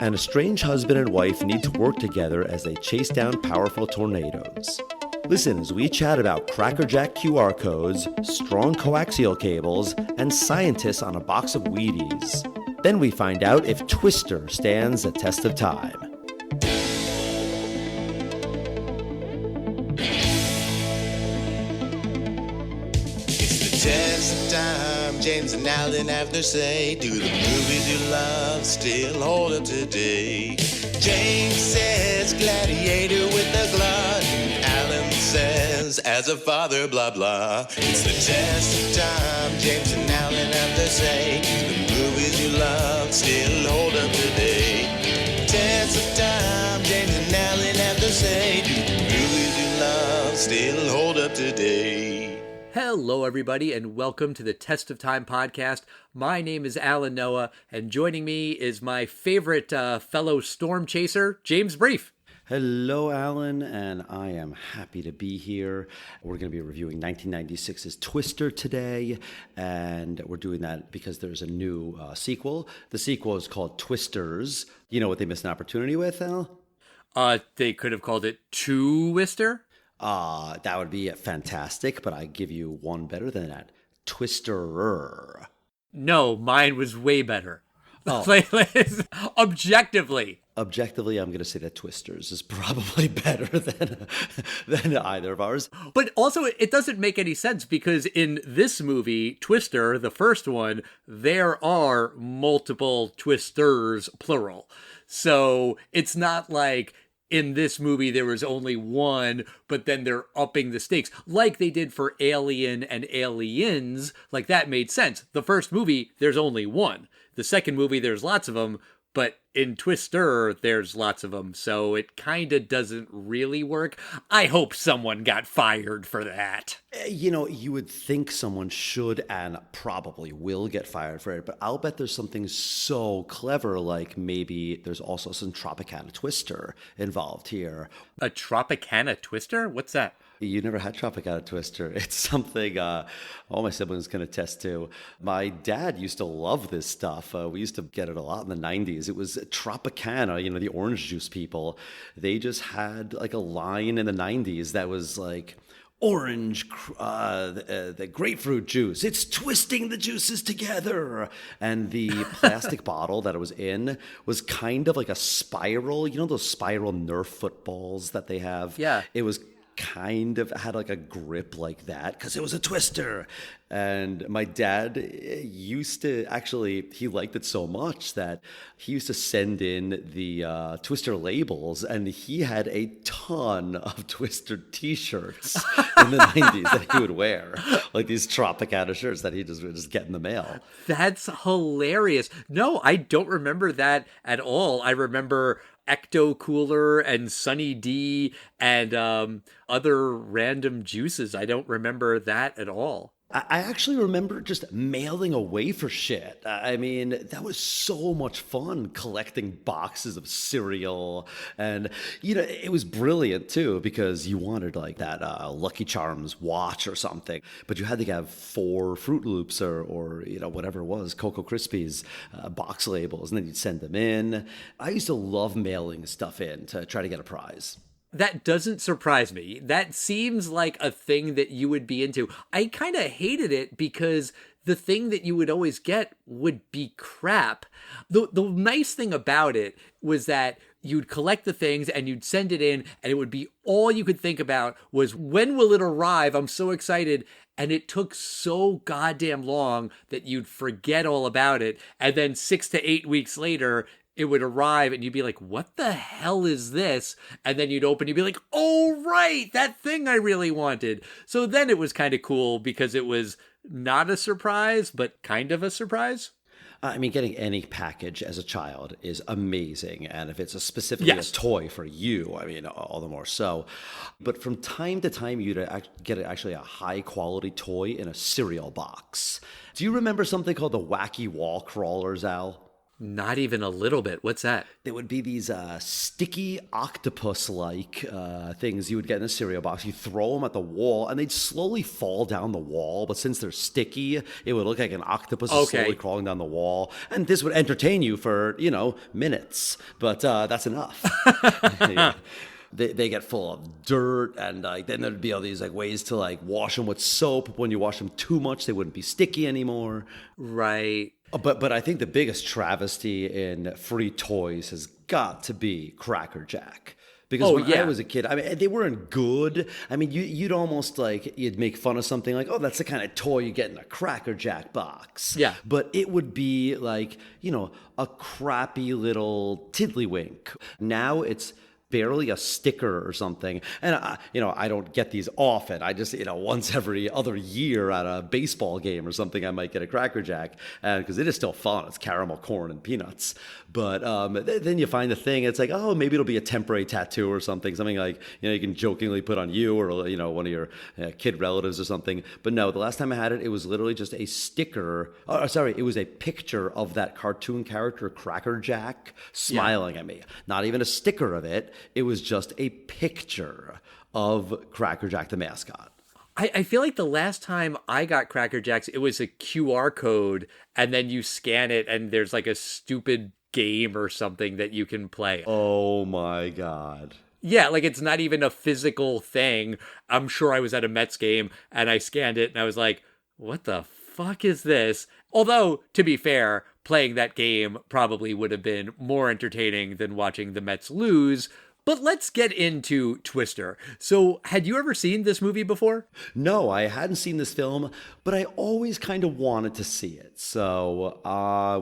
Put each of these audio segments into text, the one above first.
An estranged husband and wife need to work together as they chase down powerful tornadoes. Listen as we chat about crackerjack QR codes, strong coaxial cables, and scientists on a box of Wheaties. Then we find out if Twister stands the test of time. Test of time, James and Alan have their say. Do the movies you love still hold up today? James says gladiator with a glut. Alan says as a father, blah blah. It's the test of time, James and Alan have their say. Do the movies you love still hold up today? Test of time, James and Alan have their say. Do the movies you love still hold up today? Hello, everybody, and welcome to the Test of Time podcast. My name is Alan Noah, and joining me is my favorite fellow storm chaser, James Brief. Hello, Alan, and I am happy to be here. We're going to be reviewing 1996's Twister today, and we're doing that because there's a new sequel. The sequel is called Twisters. You know what they missed an opportunity with, Al? They could have called it Twister. That would be fantastic, but I give you one better than that. Twisterer. No, mine was way better. Oh. Objectively, I'm going to say that Twisters is probably better than either of ours. But also, it doesn't make any sense because in this movie, Twister, the first one, there are multiple Twisters, plural. So it's not like in this movie, there was only one, but then they're upping the stakes. Like they did for Alien and Aliens, like that made sense. The first movie, there's only one. The second movie, there's lots of them, but in Twister, there's lots of them. So it kind of doesn't really work. I hope someone got fired for that. You know, you would think someone should and probably will get fired for it, but I'll bet there's something so clever, like maybe there's also some Tropicana Twister involved here. A Tropicana Twister? What's that? You never had Tropicana Twister. It's something all my siblings can attest to. My dad used to love this stuff. We used to get it a lot in the 90s. It was Tropicana, you know, the orange juice people. They just had like a line in the 90s that was like, orange, the grapefruit juice. It's twisting the juices together. And the plastic bottle that it was in was kind of like a spiral. You know those spiral Nerf footballs that they have? Yeah. It was kind of had like a grip like that because it was a Twister. And my dad used to he liked it so much that he used to send in the Twister labels, and he had a ton of Twister t-shirts in the 90s that he would wear, like these Tropicana shirts that he would just get in the mail. That's hilarious. No, I don't remember that at all. I remember Ecto Cooler and Sunny D and other random juices. I don't remember that at all. I actually remember just mailing away for shit. I mean, that was so much fun, collecting boxes of cereal. And, you know, it was brilliant, too, because you wanted, like, that Lucky Charms watch or something. But you had to have 4 Fruit Loops or you know, whatever it was, Cocoa Krispies box labels. And then you'd send them in. I used to love mailing stuff in to try to get a prize. That doesn't surprise me. That seems like a thing that you would be into. I kind of hated it because the thing that you would always get would be crap. The nice thing about it was that you'd collect the things and you'd send it in, and it would be all you could think about was, when will it arrive? I'm so excited. And it took so goddamn long that you'd forget all about it. And then 6 to 8 weeks later, it would arrive and you'd be like, what the hell is this? And then you'd open, you'd be like, oh, right, that thing I really wanted. So then it was kind of cool because it was not a surprise, but kind of a surprise. I mean, getting any package as a child is amazing. And if it's specifically a toy for you, I mean, all the more so. But from time to time, you'd get actually a high-quality toy in a cereal box. Do you remember something called the Wacky Wall Crawlers, Al? Not even a little bit. What's that? They would be these sticky octopus-like things you would get in a cereal box. You throw them at the wall, and they'd slowly fall down the wall. But since they're sticky, it would look like an octopus is slowly crawling down the wall. And this would entertain you for, minutes. But that's enough. Yeah. They get full of dirt, and then there'd be all these ways to wash them with soap. When you wash them too much, they wouldn't be sticky anymore. Right. But I think the biggest travesty in free toys has got to be Cracker Jack. Because when I was a kid, they weren't good. You'd almost you'd make fun of something like, oh, that's the kind of toy you get in a Cracker Jack box. Yeah. But it would be a crappy little tiddlywink. Now it's barely a sticker or something. And, I don't get these often. I just, once every other year at a baseball game or something, I might get a Cracker Jack. Because it is still fun. It's caramel corn and peanuts. But then you find the thing, it's oh, maybe it'll be a temporary tattoo or something. Something you can jokingly put on you or, one of your kid relatives or something. But no, the last time I had it, it was literally just a sticker. Oh, sorry, it was a picture of that cartoon character, Cracker Jack, smiling at me. Not even a sticker of it. It was just a picture of Cracker Jack, the mascot. I feel like the last time I got Cracker Jacks, it was a QR code, and then you scan it, and there's a stupid game or something that you can play. Oh my God. Yeah, it's not even a physical thing. I'm sure I was at a Mets game, and I scanned it, and I was like, what the fuck is this? Although, to be fair, playing that game probably would have been more entertaining than watching the Mets lose. But let's get into Twister. So, had you ever seen this movie before? No, I hadn't seen this film, but I always kind of wanted to see it. So,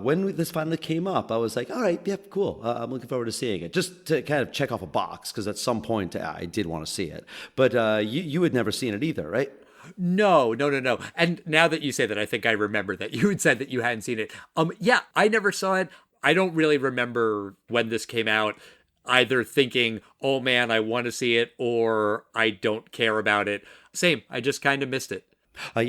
when this finally came up, I was like, all right, yeah, cool. I'm looking forward to seeing it. Just to kind of check off a box, because at some point I did want to see it. But you had never seen it either, right? No. And now that you say that, I think I remember that you had said that you hadn't seen it. Yeah, I never saw it. I don't really remember when this came out, either thinking, oh man, I want to see it, or I don't care about it. Same, I just kind of missed it. We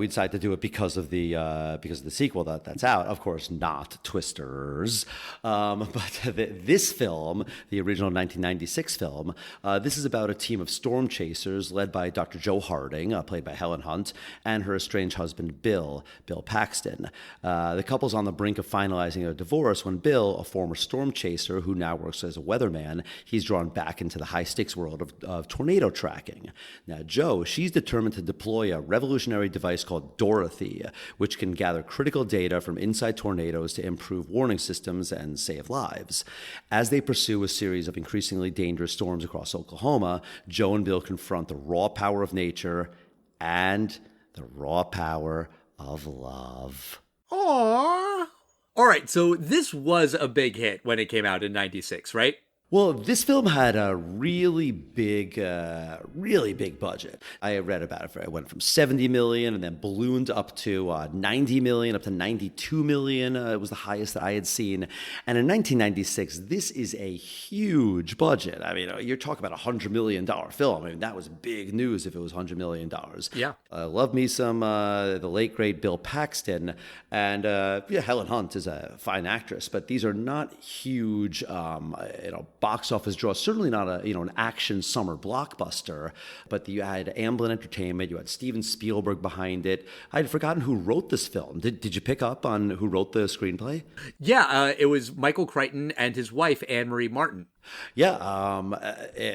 decided to do it because of the sequel that's out. Of course, not Twisters, but this film, the original 1996 film, this is about a team of storm chasers led by Dr. Joe Harding, played by Helen Hunt, and her estranged husband Bill Paxton. The couple's on the brink of finalizing a divorce when Bill, a former storm chaser who now works as a weatherman, he's drawn back into the high stakes world of tornado tracking. Now, Joe, she's determined to deploy a revolutionary device called Dorothy, which can gather critical data from inside tornadoes to improve warning systems and save lives. As they pursue a series of increasingly dangerous storms across Oklahoma, Joe and Bill confront the raw power of nature and the raw power of love. Aww. All right, so this was a big hit when it came out in 96, right? Well, this film had a really big budget. I read about it. It went from 70 million and then ballooned up to 90 million, up to 92 million. It was the highest that I had seen. And in 1996, this is a huge budget. You're talking about $100 million film. That was big news if it was $100 million. Yeah. Love me some the late, great Bill Paxton. And Helen Hunt is a fine actress, but these are not huge, box office draw. Certainly not an action summer blockbuster, but you had Amblin Entertainment, you had Steven Spielberg behind it. I had forgotten who wrote this film. Did you pick up on who wrote the screenplay? Yeah, it was Michael Crichton and his wife, Anne-Marie Martin. Yeah,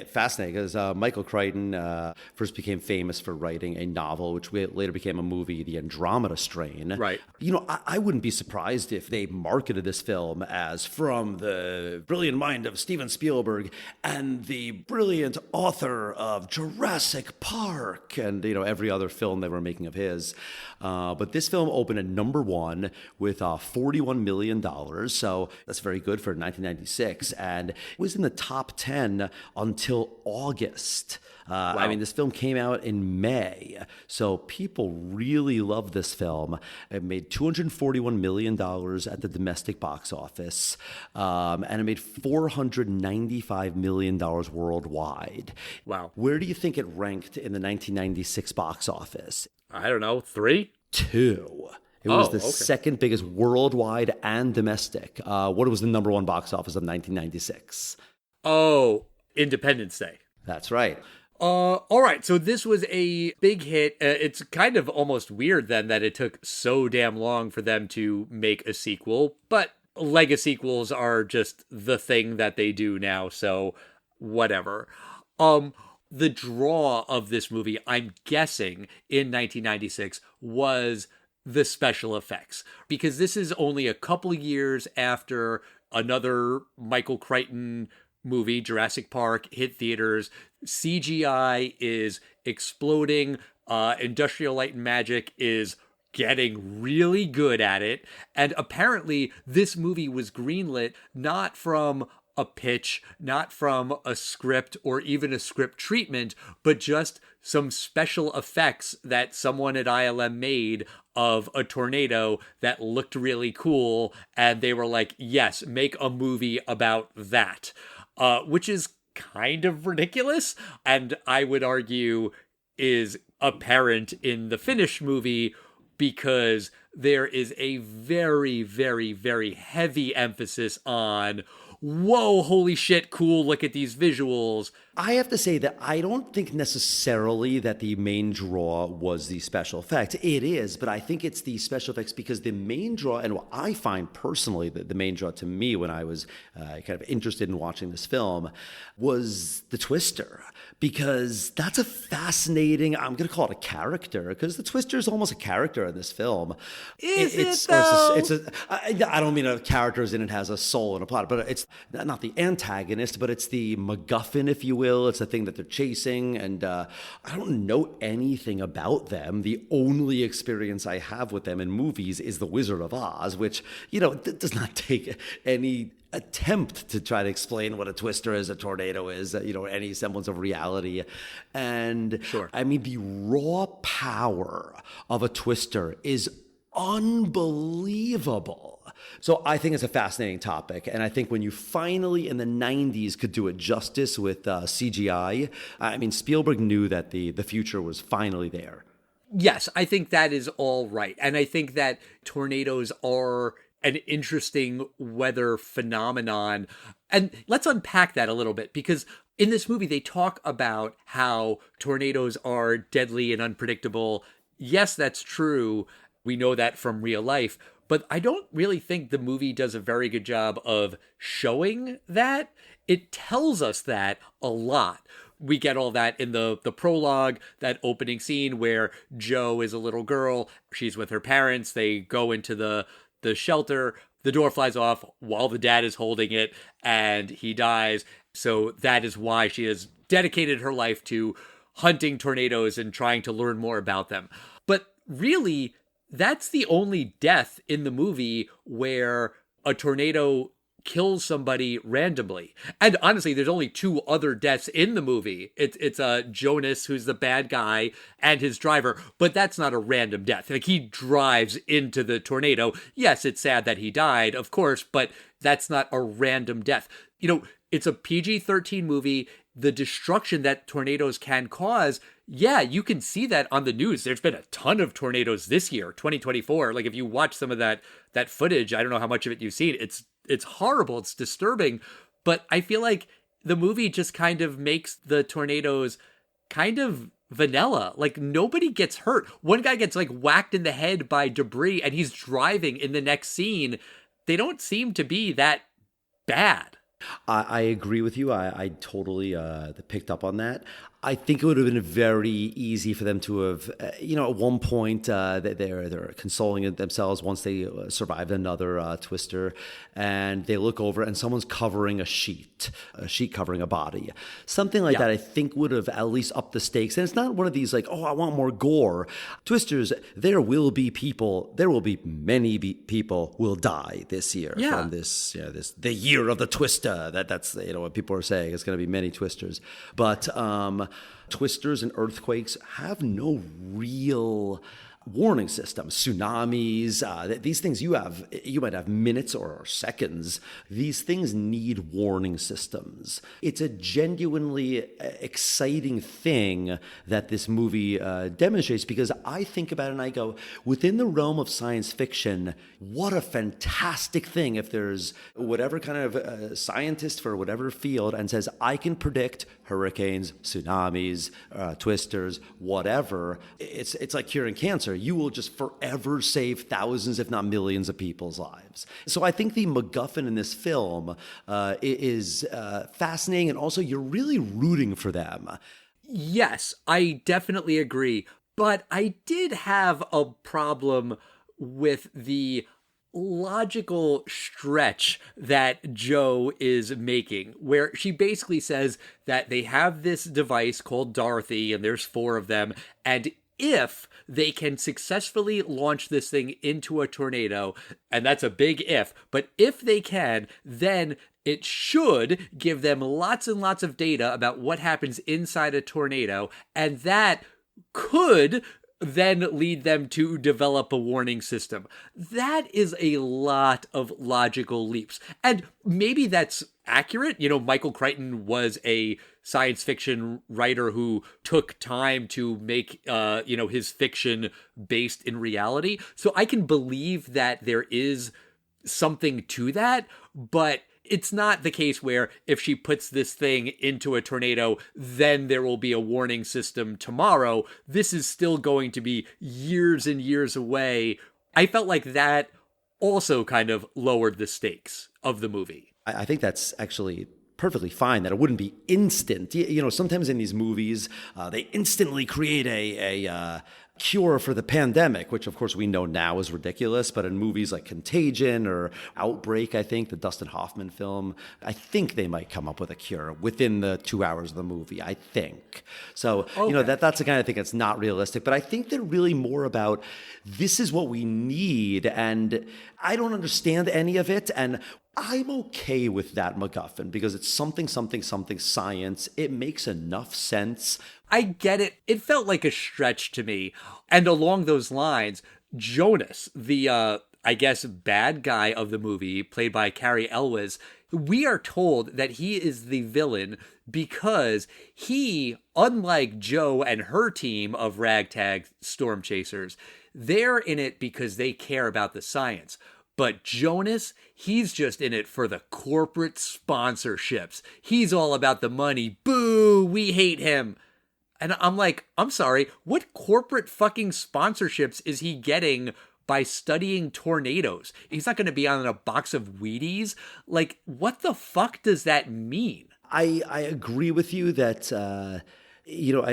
fascinating because Michael Crichton first became famous for writing a novel, which later became a movie, The Andromeda Strain. Right. I wouldn't be surprised if they marketed this film as from the brilliant mind of Steven Spielberg and the brilliant author of Jurassic Park and, every other film they were making of his. But this film opened at number one with $41 million. So that's very good for 1996. And it was in the top 10 until August. Wow. This film came out in May, so people really love this film. It made $241 million at the domestic box office, and it made $495 million worldwide. Wow. Where do you think it ranked in the 1996 box office? I don't know, 3? 2. It was the okay. second biggest worldwide and domestic. What was the number one box office of 1996? Oh, Independence Day. That's right. All right. So this was a big hit. It's kind of almost weird then that it took so damn long for them to make a sequel, but Lego sequels are just the thing that they do now. So whatever. The draw of this movie, I'm guessing in 1996 was the special effects, because this is only a couple years after another Michael Crichton movie, Jurassic Park, hit theaters. CGI is exploding. Industrial Light and Magic is getting really good at it. And apparently this movie was greenlit not from a pitch, not from a script or even a script treatment, but just some special effects that someone at ILM made of a tornado that looked really cool. And they were like, yes, make a movie about that, which is kind of ridiculous. And I would argue is apparent in the finished movie, because there is a very, very, very heavy emphasis on, whoa, holy shit, cool, look at these visuals. I have to say that I don't think necessarily that the main draw was the special effects. It is, but I think it's the special effects because the main draw, and what I find personally the main draw to me when I was kind of interested in watching this film, was the Twister. Because that's a fascinating, I'm going to call it a character, because the Twister is almost a character in this film. Is it though? I don't mean a character as in it has a soul and a plot, but it's not the antagonist, but it's the MacGuffin, if you will. It's the thing that they're chasing, and I don't know anything about them. The only experience I have with them in movies is The Wizard of Oz, which, does not take any attempt to try to explain what a twister is, a tornado is, any semblance of reality. And sure. I mean, the raw power of a twister is unbelievable. So I think it's a fascinating topic. And I think when you finally in the 90s could do it justice with CGI, I mean, Spielberg knew that the future was finally there. Yes, I think that is all right. And I think that tornadoes are an interesting weather phenomenon. And let's unpack that a little bit, because in this movie, they talk about how tornadoes are deadly and unpredictable. Yes, that's true. We know that from real life. But I don't really think the movie does a very good job of showing that. It tells us that a lot. We get all that in the prologue, that opening scene where Jo is a little girl. She's with her parents. They go into the shelter. The door flies off while the dad is holding it, and he dies. So that is why she has dedicated her life to hunting tornadoes and trying to learn more about them. But really, that's the only death in the movie where a tornado kills somebody randomly. And honestly, there's only two other deaths in the movie. It's Jonas, who's the bad guy, and his driver, but that's not a random death. Like, he drives into the tornado. Yes, it's sad that he died, of course, but that's not a random death. It's a PG-13 movie. The destruction that tornadoes can cause, yeah, you can see that on the news. There's been a ton of tornadoes this year, 2024. Like, if you watch some of that footage, I don't know how much of it you've seen. It's horrible. It's disturbing. But I feel like the movie just kind of makes the tornadoes kind of vanilla. Like, nobody gets hurt. One guy gets whacked in the head by debris and he's driving in the next scene. They don't seem to be that bad. I agree with you. I totally picked up on that. I think it would have been very easy for them to have, at one point they're consoling themselves once they survived another twister, and they look over and someone's covering a sheet covering a body. Something like that I think would have at least upped the stakes. And it's not one of these I want more gore. Twisters, there will be many people will die this year from this, the year of the twister. That's what people are saying. It's going to be many twisters. But twisters and earthquakes have no real warning systems, tsunamis, these things you might have minutes or seconds. These things need warning systems. It's a genuinely exciting thing that this movie demonstrates, because I think about it and I go, within the realm of science fiction, what a fantastic thing if there's whatever kind of scientist for whatever field and says, I can predict hurricanes, tsunamis, twisters, whatever. It's like curing cancer. You will just forever save thousands, if not millions of people's lives. So I think the MacGuffin in this film is fascinating, and also you're really rooting for them. Yes, I definitely agree. But I did have a problem with the logical stretch that Jo is making, where she basically says that they have this device called Dorothy, and there's 4 of them, and if they can successfully launch this thing into a tornado, and that's a big if, but if they can, then it should give them lots and lots of data about what happens inside a tornado, and that could then lead them to develop a warning system. That is a lot of logical leaps. And maybe that's accurate. You know, Michael Crichton was a science fiction writer who took time to make, his fiction based in reality. So I can believe that there is something to that, but it's not the case where if she puts this thing into a tornado, then there will be a warning system tomorrow. This is still going to be years and years away. I felt like that also kind of lowered the stakes of the movie. I think that's actually perfectly fine, that it wouldn't be instant. You know, sometimes in these movies, they instantly create a cure for the pandemic, which of course we know now is ridiculous, but in movies like Contagion or Outbreak, I think, the Dustin Hoffman film, I think they might come up with a cure within the 2 hours of the movie, I think. So, okay. That's the kind of thing that's not realistic, but I think they're really more about, this is what we need, and I don't understand any of it, and I'm okay with that MacGuffin because it's something science. It makes enough sense. I get it. It felt like a stretch to me. And along those lines, Jonas, the, bad guy of the movie, played by Cary Elwes, we are told that he is the villain because he, unlike Jo and her team of ragtag storm chasers, they're in it because they care about the science. But Jonas, he's just in it for the corporate sponsorships. He's all about the money. Boo, we hate him. And I'm like, I'm sorry, what corporate fucking sponsorships is he getting by studying tornadoes? He's not going to be on a box of Wheaties. Like, what the fuck does that mean? I agree with you that, I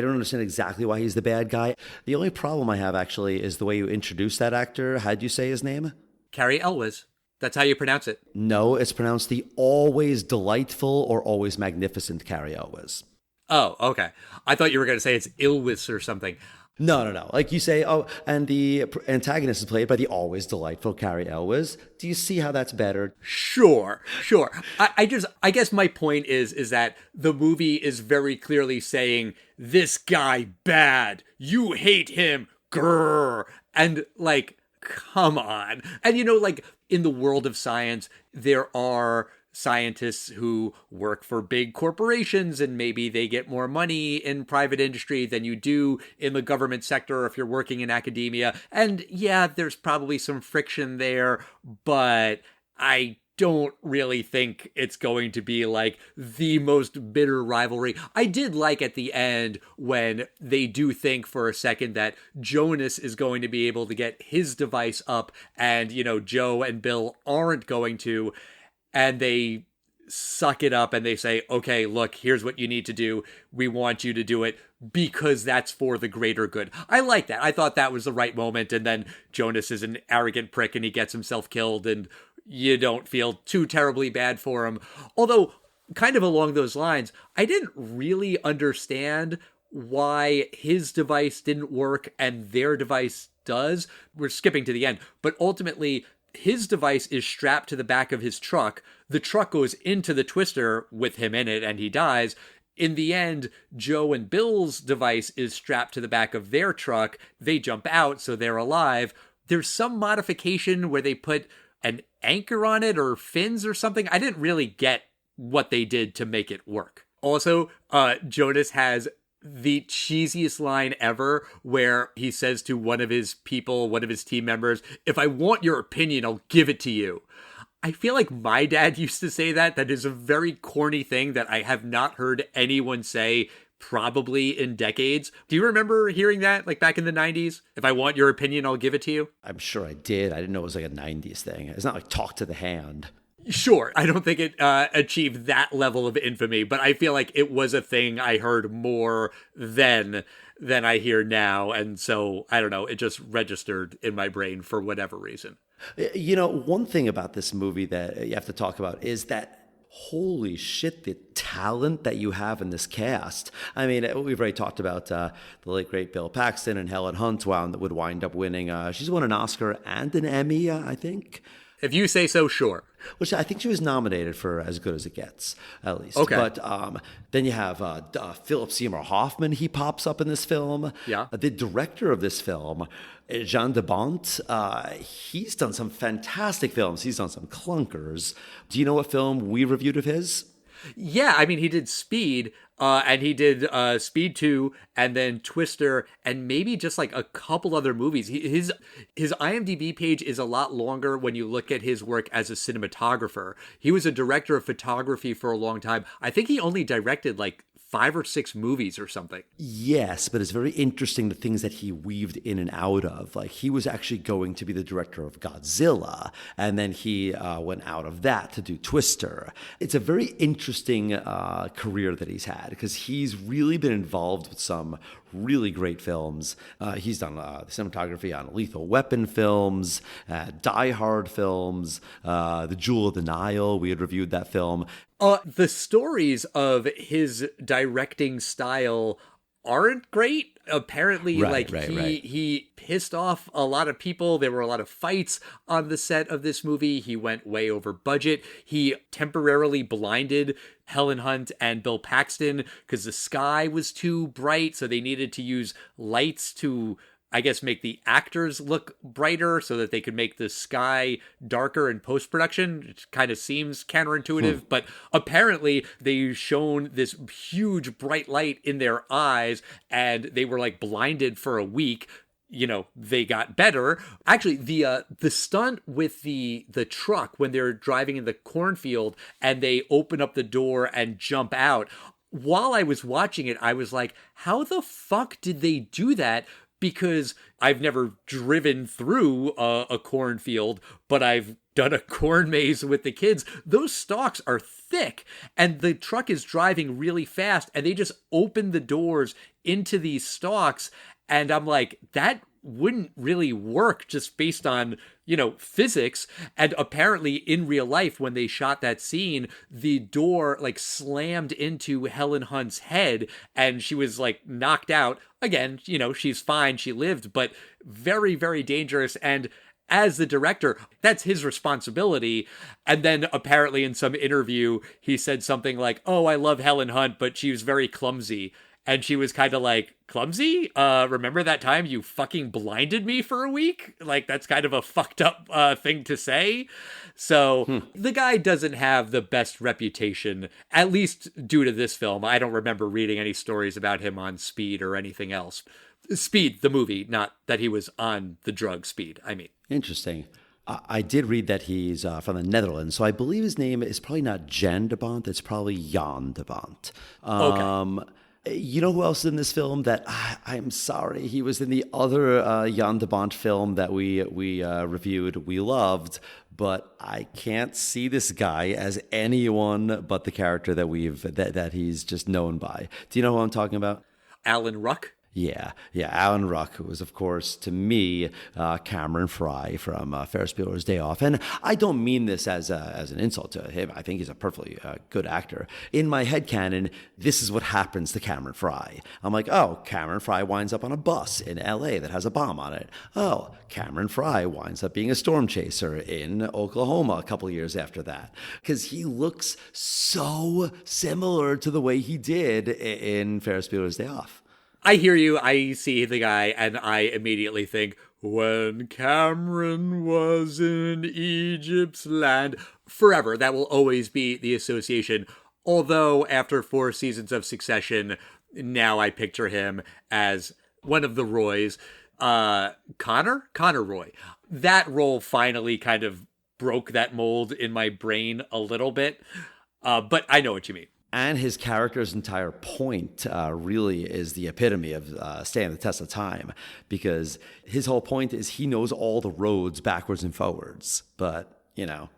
don't understand exactly why he's the bad guy. The only problem I have, actually, is the way you introduce that actor. How'd you say his name? Cary Elwes. That's how you pronounce it. No, it's pronounced the always delightful or always magnificent Cary Elwes. Oh, okay. I thought you were going to say it's Ilwis or something. No. Like you say, and the antagonist is played by the always delightful Cary Elwes. Do you see how that's better? Sure. I guess my point is that the movie is very clearly saying, this guy bad. You hate him. Grrr. And like, come on. And in the world of science, there are scientists who work for big corporations and maybe they get more money in private industry than you do in the government sector if you're working in academia. And yeah, there's probably some friction there, but I don't really think it's going to be like the most bitter rivalry. I did like at the end when they do think for a second that Jonas is going to be able to get his device up and, Jo and Bill aren't going to, and they suck it up and they say, okay, look, here's what you need to do. We want you to do it because that's for the greater good. I like that. I thought that was the right moment. And then Jonas is an arrogant prick and he gets himself killed and you don't feel too terribly bad for him. Although, kind of along those lines, I didn't really understand why his device didn't work and their device does. We're skipping to the end. But ultimately, his device is strapped to the back of his truck. The truck goes into the twister with him in it and he dies. in the end, Joe and Bill's device is strapped to the back of their truck. They jump out, so they're alive. There's some modification where they put an anchor on it or fins or something. I didn't really get what they did to make it work. Also, Jonas has the cheesiest line ever where he says to one of his people, one of his team members, "If I want your opinion, I'll give it to you." I feel like my dad used to say that. That is a very corny thing that I have not heard anyone say probably in decades. Do you remember hearing that, like back in the 90s? If I want your opinion, I'll give it to you. I'm sure I did. I didn't know it was like a 90s thing. It's not like talk to the hand. Sure, I don't think it achieved that level of infamy, but I feel like it was a thing I heard more then than I hear now. And so, I don't know, it just registered in my brain for whatever reason. You know, one thing about this movie that you have to talk about is that holy shit, the talent that you have in this cast. I mean, we've already talked about the late, great Bill Paxton and Helen Hunt would wind up winning. She's won an Oscar and an Emmy, I think. If you say so, sure. Which I think she was nominated for As Good as It Gets, at least. Okay. But then you have Philip Seymour Hoffman. He pops up in this film. Yeah. The director of this film, Jean de Bont, he's done some fantastic films. He's done some clunkers. Do you know what film we reviewed of his? Yeah, I mean, he did Speed, and he did Speed 2, and then Twister, and maybe just like a couple other movies. His IMDb page is a lot longer when you look at his work as a cinematographer. He was a director of photography for a long time. I think he only directed like 5 or 6 movies or something. Yes, but it's very interesting the things that he weaved in and out of. Like, he was actually going to be the director of Godzilla, and then he went out of that to do Twister. It's a very interesting career that he's had, because he's really been involved with some really great films. He's done cinematography on Lethal Weapon films, Die Hard films, The Jewel of the Nile. We had reviewed that film. The stories of his directing style aren't great. Apparently, he pissed off a lot of people. There were a lot of fights on the set of this movie. He went way over budget. He temporarily blinded Helen Hunt and Bill Paxton because the sky was too bright, so they needed to use lights to, I guess, make the actors look brighter so that they could make the sky darker in post-production. It kind of seems counterintuitive, but apparently they shown this huge bright light in their eyes and they were like blinded for a week. You know, they got better. Actually, the stunt with the truck when they're driving in the cornfield and they open up the door and jump out, while I was watching it, I was like, how the fuck did they do that? Because I've never driven through a cornfield, but I've done a corn maze with the kids. Those stalks are thick, and the truck is driving really fast, and they just open the doors into these stalks, and I'm like, that wouldn't really work just based on, you know, physics. And apparently in real life, when they shot that scene, the door like slammed into Helen Hunt's head and she was like knocked out. Again, you know, she's fine, she lived, but very, very dangerous. And as the director, that's his responsibility. And then apparently in some interview, he said something like, "Oh, I love Helen Hunt, but she was very clumsy." And she was kind of like, "Clumsy? Remember that time you fucking blinded me for a week?" Like, that's kind of a fucked up thing to say. So the guy doesn't have the best reputation, at least due to this film. I don't remember reading any stories about him on Speed or anything else. Speed, the movie, not that he was on the drug Speed, I mean. Interesting. I did read that he's from the Netherlands, so I believe his name is probably not Jan de Bont, it's probably Jan de Bont. Okay. You know who else is in this film that I'm sorry, he was in the other Jan de Bont film that we reviewed, we loved, but I can't see this guy as anyone but the character that that he's just known by. Do you know who I'm talking about? Alan Ruck? Yeah. Alan Ruck was, of course, to me, Cameron Fry from Ferris Bueller's Day Off. And I don't mean this as an insult to him. I think he's a perfectly good actor. In my headcanon, this is what happens to Cameron Fry. I'm like, oh, Cameron Fry winds up on a bus in L.A. that has a bomb on it. Oh, Cameron Fry winds up being a storm chaser in Oklahoma a couple years after that. Because he looks so similar to the way he did in Ferris Bueller's Day Off. I hear you. I see the guy, and I immediately think, when Cameron was in Egypt's land. Forever. That will always be the association. Although, after 4 seasons of Succession, now I picture him as one of the Roys. Connor Roy. That role finally kind of broke that mold in my brain a little bit. But I know what you mean. And his character's entire point really is the epitome of standing the test of time, because his whole point is he knows all the roads backwards and forwards. But,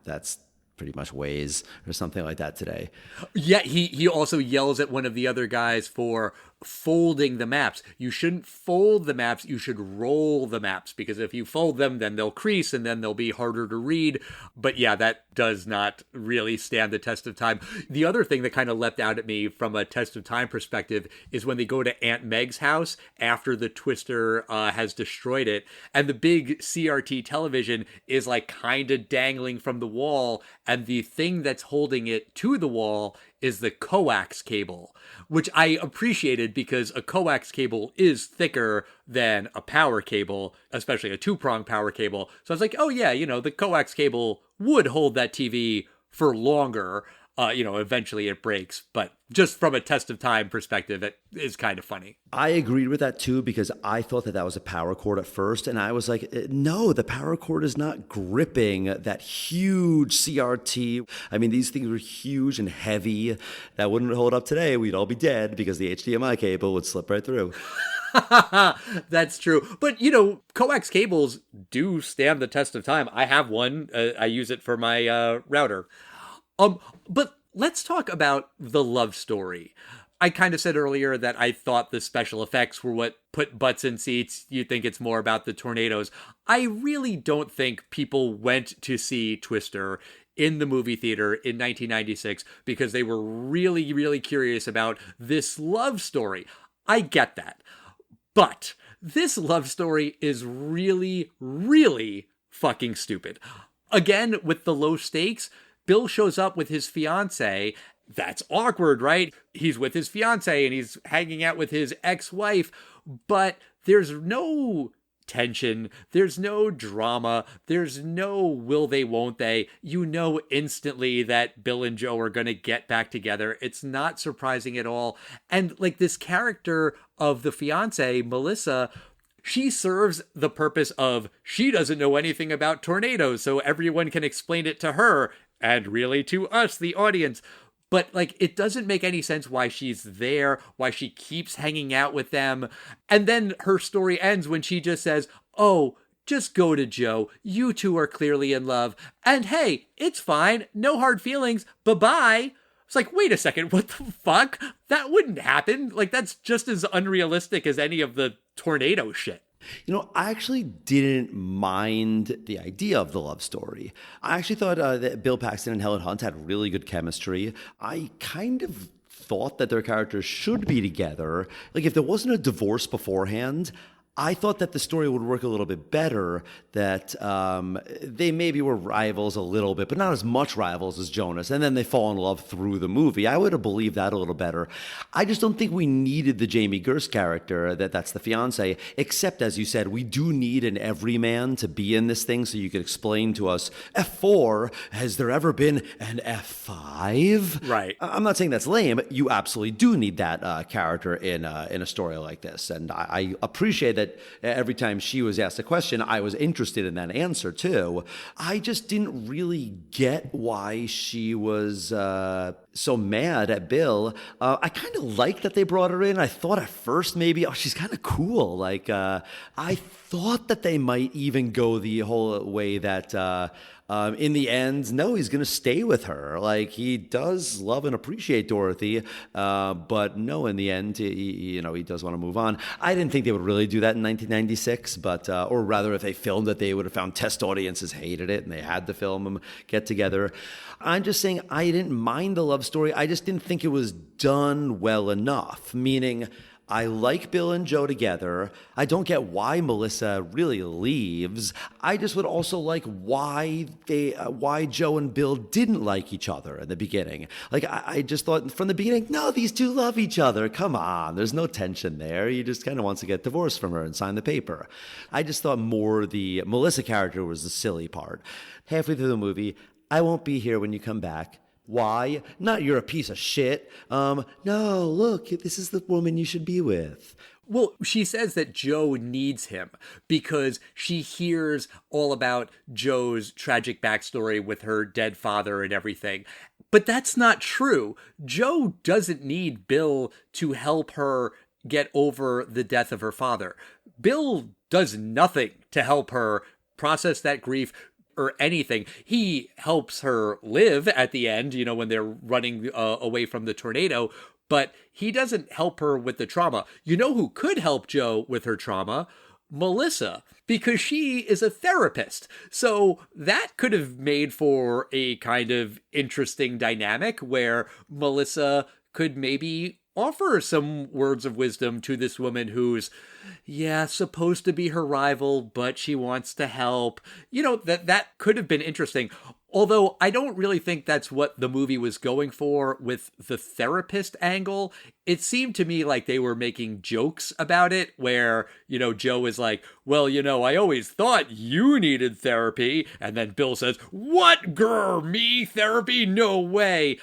that's pretty much Waze or something like that today. Yeah, he also yells at one of the other guys for folding the maps. You shouldn't fold the maps, you should roll the maps, because if you fold them, then they'll crease and then they'll be harder to read. But yeah, that does not really stand the test of time. The other thing that kind of leapt out at me from a test of time perspective is when they go to Aunt Meg's house after the Twister has destroyed it, and the big CRT television is like kind of dangling from the wall, and the thing that's holding it to the wall is the coax cable, which I appreciated because a coax cable is thicker than a power cable, especially a 2-prong power cable. So I was like, oh yeah, the coax cable would hold that TV for longer. Eventually it breaks, but just from a test of time perspective, it is kind of funny. I agreed with that too, because I thought that was a power cord at first, and I was like, no, the power cord is not gripping that huge CRT. I mean, these things were huge and heavy. That wouldn't hold up today. We'd all be dead because the HDMI cable would slip right through. That's true. But, coax cables do stand the test of time. I have one. I use it for my router. But let's talk about the love story. I kind of said earlier that I thought the special effects were what put butts in seats. You think it's more about the tornadoes. I really don't think people went to see Twister in the movie theater in 1996 because they were really, really curious about this love story. I get that. But this love story is really, really fucking stupid. Again, with the low stakes, Bill shows up with his fiance. That's awkward, right? He's with his fiance and he's hanging out with his ex-wife, but there's no tension. There's no drama. There's no will they, won't they. You know instantly that Bill and Joe are going to get back together. It's not surprising at all. And like this character of the fiance, Melissa, she serves the purpose of she doesn't know anything about tornadoes, so everyone can explain it to her. And really to us, the audience. But, it doesn't make any sense why she's there, why she keeps hanging out with them. And then her story ends when she just says, oh, just go to Joe. You two are clearly in love. And hey, it's fine. No hard feelings. Bye-bye. It's like, wait a second. What the fuck? That wouldn't happen. That's just as unrealistic as any of the tornado shit. I actually didn't mind the idea of the love story. I actually thought that Bill Paxton and Helen Hunt had really good chemistry. I kind of thought that their characters should be together. If there wasn't a divorce beforehand, I thought that the story would work a little bit better, that they maybe were rivals a little bit, but not as much rivals as Jonas, and then they fall in love through the movie. I would have believed that a little better. I just don't think we needed the Jamie Gerst character, that's the fiance, except, as you said, we do need an everyman to be in this thing so you could explain to us, F4, has there ever been an F5? Right. I'm not saying that's lame, but you absolutely do need that character in a story like this, and I appreciate that every time she was asked a question, I was interested in that answer too. I just didn't really get why she was so mad at Bill. I kind of like that they brought her in. I thought at first maybe, oh, she's kind of cool. Like, I thought that they might even go the whole way that in the end, no, he's going to stay with her. Like, he does love and appreciate Dorothy, but no, in the end, he does want to move on. I didn't think they would really do that in 1996, but or rather, if they filmed it, they would have found test audiences hated it, and they had to film them get together. I'm just saying I didn't mind the love story. I just didn't think it was done well enough, meaning I like Bill and Joe together. I don't get why Melissa really leaves. I just would also like why Joe and Bill didn't like each other in the beginning. Like, I just thought from the beginning, no, these two love each other. Come on, there's no tension there. He just kind of wants to get divorced from her and sign the paper. I just thought more the Melissa character was the silly part. Halfway through the movie, I won't be here when you come back. Why? Not you're a piece of shit. No, look, this is the woman you should be with. Well, she says that Joe needs him because she hears all about Joe's tragic backstory with her dead father and everything. But that's not true. Joe doesn't need Bill to help her get over the death of her father. Bill does nothing to help her process that grief or anything. He helps her live at the end, when they're running away from the tornado, but he doesn't help her with the trauma. You know who could help Joe with her trauma? Melissa, because she is a therapist. So that could have made for a kind of interesting dynamic where Melissa could maybe offer some words of wisdom to this woman who's, supposed to be her rival, but she wants to help. That could have been interesting. Although I don't really think that's what the movie was going for with the therapist angle. It seemed to me like they were making jokes about it where, Joe is like, well, I always thought you needed therapy. And then Bill says, what, grr, me therapy? No way.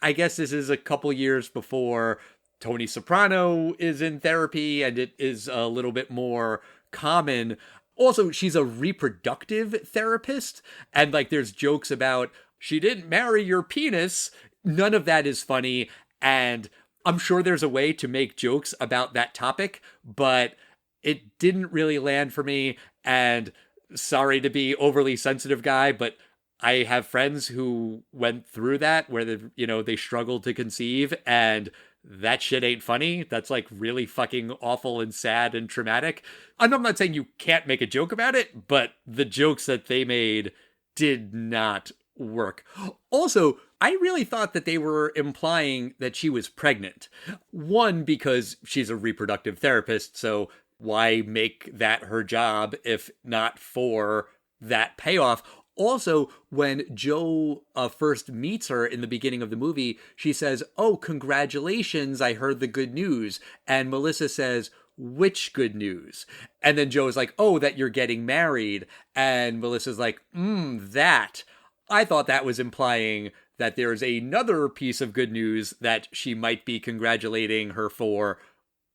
I guess this is a couple years before Tony Soprano is in therapy, and it is a little bit more common. Also, she's a reproductive therapist, and there's jokes about she didn't marry your penis. None of that is funny, and I'm sure there's a way to make jokes about that topic, but it didn't really land for me. And sorry to be overly sensitive guy, but I have friends who went through that where they struggled to conceive, and that shit ain't funny. That's really fucking awful and sad and traumatic. I'm not saying you can't make a joke about it, but the jokes that they made did not work. Also, I really thought that they were implying that she was pregnant. One, because she's a reproductive therapist, so why make that her job if not for that payoff? Also, when Joe first meets her in the beginning of the movie, she says, oh, congratulations, I heard the good news. And Melissa says, which good news? And then Joe is like, oh, that you're getting married. And Melissa's like, that. I thought that was implying that there's another piece of good news that she might be congratulating her for,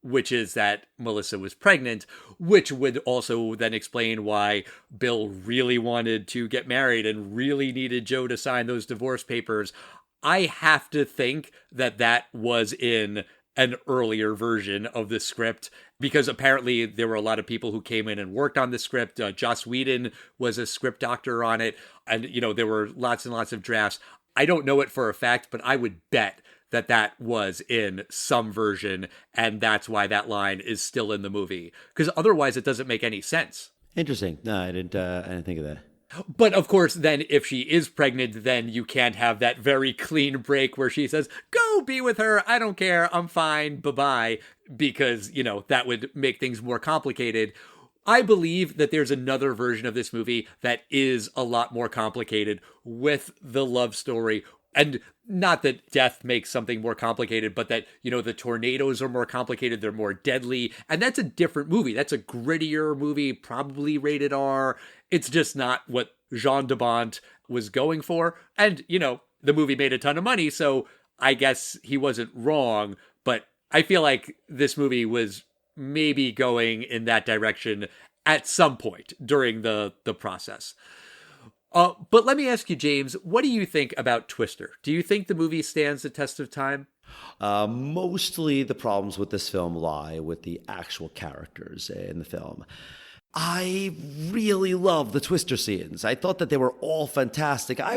which is that Melissa was pregnant, which would also then explain why Bill really wanted to get married and really needed Joe to sign those divorce papers. I have to think that that was in an earlier version of the script, because apparently there were a lot of people who came in and worked on the script. Joss Whedon was a script doctor on it, and there were lots and lots of drafts. I don't know it for a fact, but I would bet that was in some version, and that's why that line is still in the movie. Because otherwise, it doesn't make any sense. Interesting. No, I didn't think of that. But of course, then if she is pregnant, then you can't have that very clean break where she says, go be with her. I don't care. I'm fine. Bye-bye. Because, that would make things more complicated. I believe that there's another version of this movie that is a lot more complicated with the love story. And not that death makes something more complicated, but that, the tornadoes are more complicated. They're more deadly. And that's a different movie. That's a grittier movie, probably rated R. It's just not what Jean de Bont was going for. And, the movie made a ton of money, so I guess he wasn't wrong. But I feel like this movie was maybe going in that direction at some point during the process. But let me ask you, James, what do you think about Twister? Do you think the movie stands the test of time? Mostly the problems with this film lie with the actual characters in the film. I really love the Twister scenes. I thought that they were all fantastic. I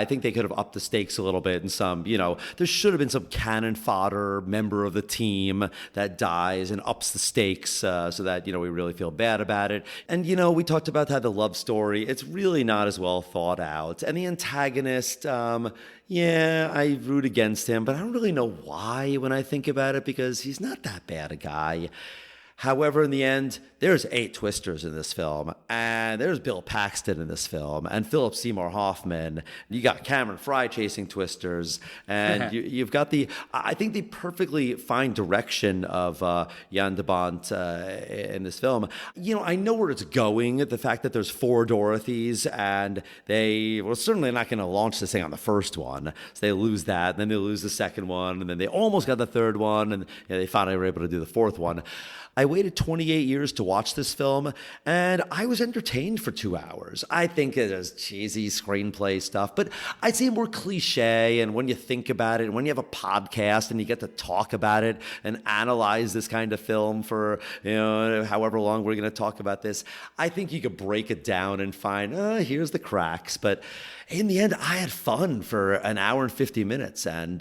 think they could have upped the stakes a little bit in some, there should have been some cannon fodder member of the team that dies and ups the stakes so that, we really feel bad about it. And, we talked about how the love story, it's really not as well thought out. And the antagonist, I root against him, but I don't really know why when I think about it because he's not that bad a guy. However, in the end, there's 8 Twisters in this film, and there's Bill Paxton in this film, and Philip Seymour Hoffman. You got Cameron Fry chasing Twisters, and you've got I think the perfectly fine direction of Jan de Bont in this film. I know where it's going, the fact that there's 4 Dorothys, and they were certainly not going to launch this thing on the first one, so they lose that, and then they lose the second one, and then they almost got the third one, and they finally were able to do the fourth one. I waited 28 years to watch this film, and I was entertained for 2 hours. I think it is cheesy screenplay stuff, but I'd say more cliche, and when you think about it, and when you have a podcast and you get to talk about it and analyze this kind of film for, however long we're going to talk about this, I think you could break it down and find, here's the cracks, but in the end, I had fun for an hour and 50 minutes and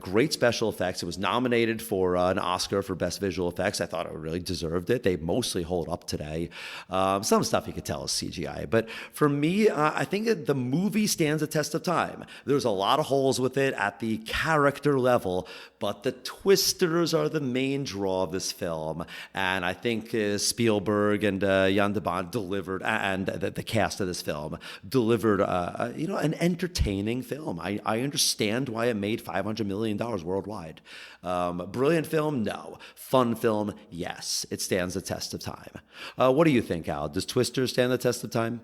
great special effects. It was nominated for an Oscar for Best Visual Effects. I thought it really deserved it. They mostly hold up today. Some stuff you could tell is CGI. But for me, I think that the movie stands a test of time. There's a lot of holes with it at the character level, but the twisters are the main draw of this film. And I think Spielberg and Jan de Bont delivered, and the cast of this film delivered an entertaining film. I understand why it made $500 million worldwide. Brilliant film? No. Fun film? Yes. It stands the test of time. What do you think, Al? Does Twister stand the test of time?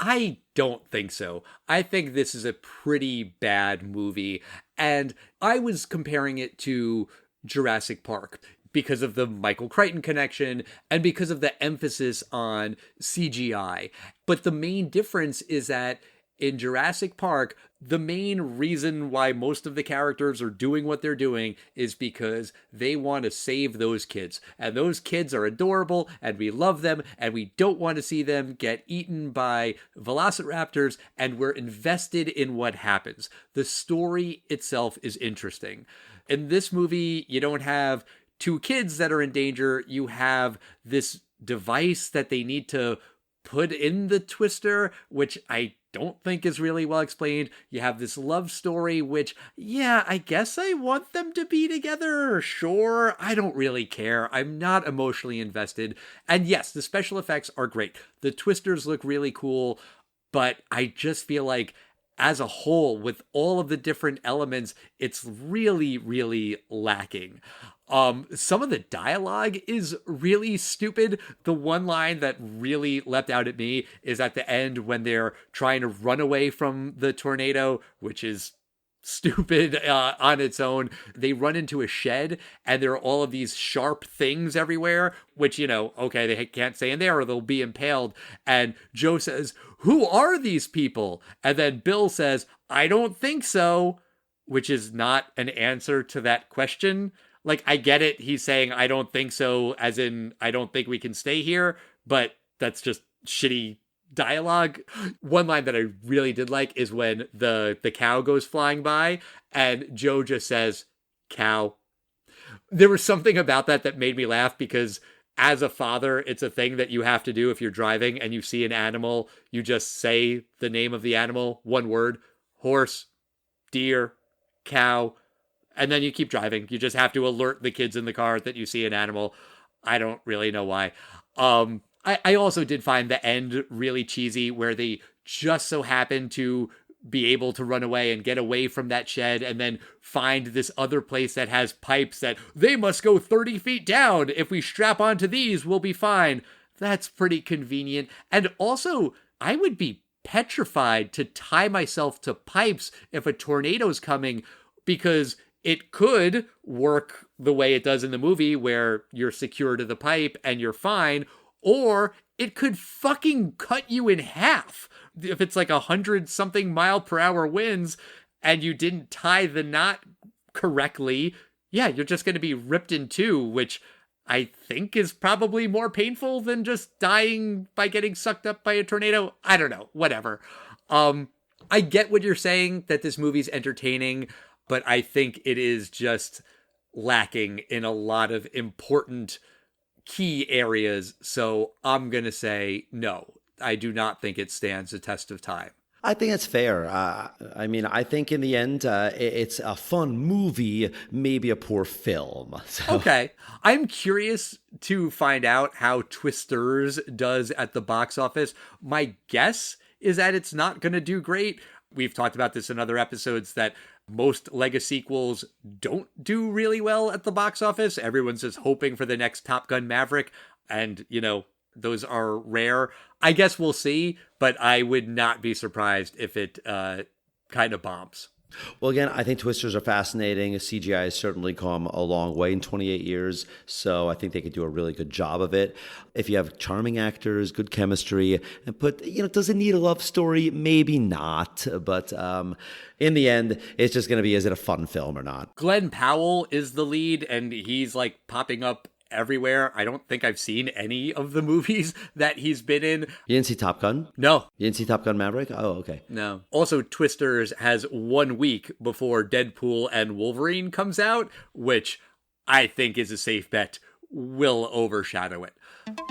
I don't think so. I think this is a pretty bad movie. And I was comparing it to Jurassic Park because of the Michael Crichton connection and because of the emphasis on CGI. But the main difference is that in Jurassic Park, the main reason why most of the characters are doing what they're doing is because they want to save those kids. And those kids are adorable, and we love them, and we don't want to see them get eaten by velociraptors, and we're invested in what happens. The story itself is interesting. In this movie, you don't have 2 kids that are in danger. You have this device that they need to put in the twister, which I don't think is really well explained. You have this love story, which, I guess I want them to be together. Sure, I don't really care. I'm not emotionally invested. And yes, the special effects are great. The twisters look really cool, but I just feel like as a whole, with all of the different elements, it's really, really lacking. Some of the dialogue is really stupid. The one line that really leapt out at me is at the end when they're trying to run away from the tornado, which is stupid on its own. They run into a shed and there are all of these sharp things everywhere, which, okay, they can't stay in there or they'll be impaled. And Joe says, "Who are these people?" And then Bill says, "I don't think so," which is not an answer to that question. Like, I get it. He's saying, "I don't think so," as in, I don't think we can stay here, but that's just shitty dialogue. One line that I really did like is when the cow goes flying by and Joe just says, "Cow." There was something about that made me laugh because as a father, it's a thing that you have to do if you're driving and you see an animal, you just say the name of the animal, one word: horse, deer, cow. And then you keep driving. You just have to alert the kids in the car that you see an animal. I don't really know why. I also did find the end really cheesy where they just so happen to be able to run away and get away from that shed and then find this other place that has pipes that they must go 30 feet down. If we strap onto these, we'll be fine. That's pretty convenient. And also, I would be petrified to tie myself to pipes if a tornado's coming because it could work the way it does in the movie where you're secure to the pipe and you're fine, or it could fucking cut you in half. If it's like 100-something mile per hour winds and you didn't tie the knot correctly, yeah, you're just going to be ripped in two, which I think is probably more painful than just dying by getting sucked up by a tornado. I don't know, whatever. I get what you're saying, that this movie's entertaining, but I think it is just lacking in a lot of important key areas. So I'm going to say no. I do not think it stands the test of time. I think it's fair. I mean, I think in the end, it's a fun movie, maybe a poor film. So. Okay. I'm curious to find out how Twisters does at the box office. My guess is that it's not going to do great. We've talked about this in other episodes, that most Lego sequels don't do really well at the box office. Everyone's just hoping for the next Top Gun Maverick. And, you know, those are rare. I guess we'll see, but I would not be surprised if it kind of bombs. Well, again, I think Twisters are fascinating. CGI has certainly come a long way in 28 years, so I think they could do a really good job of it. If you have charming actors, good chemistry, and does it need a love story? Maybe not, but in the end, it's just going to be, is it a fun film or not? Glenn Powell is the lead, and he's like popping up everywhere. I don't think I've seen any of the movies that he's been in. You didn't see Top Gun? No. You didn't see Top Gun Maverick? Oh, okay. No. Also, Twisters has 1 week before Deadpool and Wolverine comes out, which I think is a safe bet will overshadow it.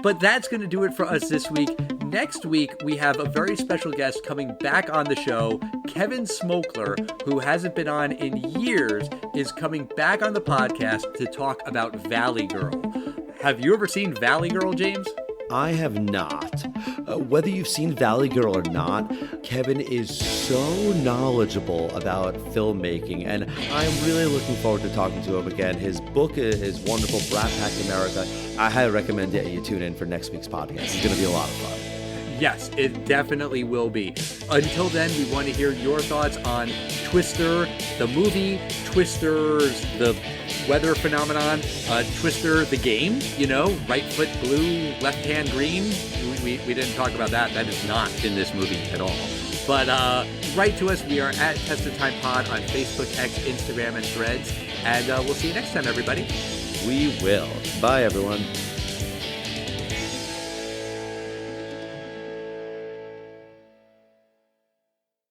But that's going to do it for us this week. Next week, we have a very special guest coming back on the show. Kevin Smokler, who hasn't been on in years, is coming back on the podcast to talk about Valley Girl. Have you ever seen Valley Girl, James? I have not. Whether you've seen Valley Girl or not, Kevin is so knowledgeable about filmmaking, and I'm really looking forward to talking to him again. His book is wonderful, Brat Pack America. I highly recommend that you tune in for next week's podcast. It's going to be a lot of fun. Yes, it definitely will be. Until then, we want to hear your thoughts on Twister, the movie, Twisters, the weather phenomenon, Twister, the game, right foot blue, left hand green. We didn't talk about that. That is not in this movie at all. But write to us. We are at Test of Time Pod on Facebook, X, Instagram, and Threads. And we'll see you next time, everybody. We will. Bye, everyone.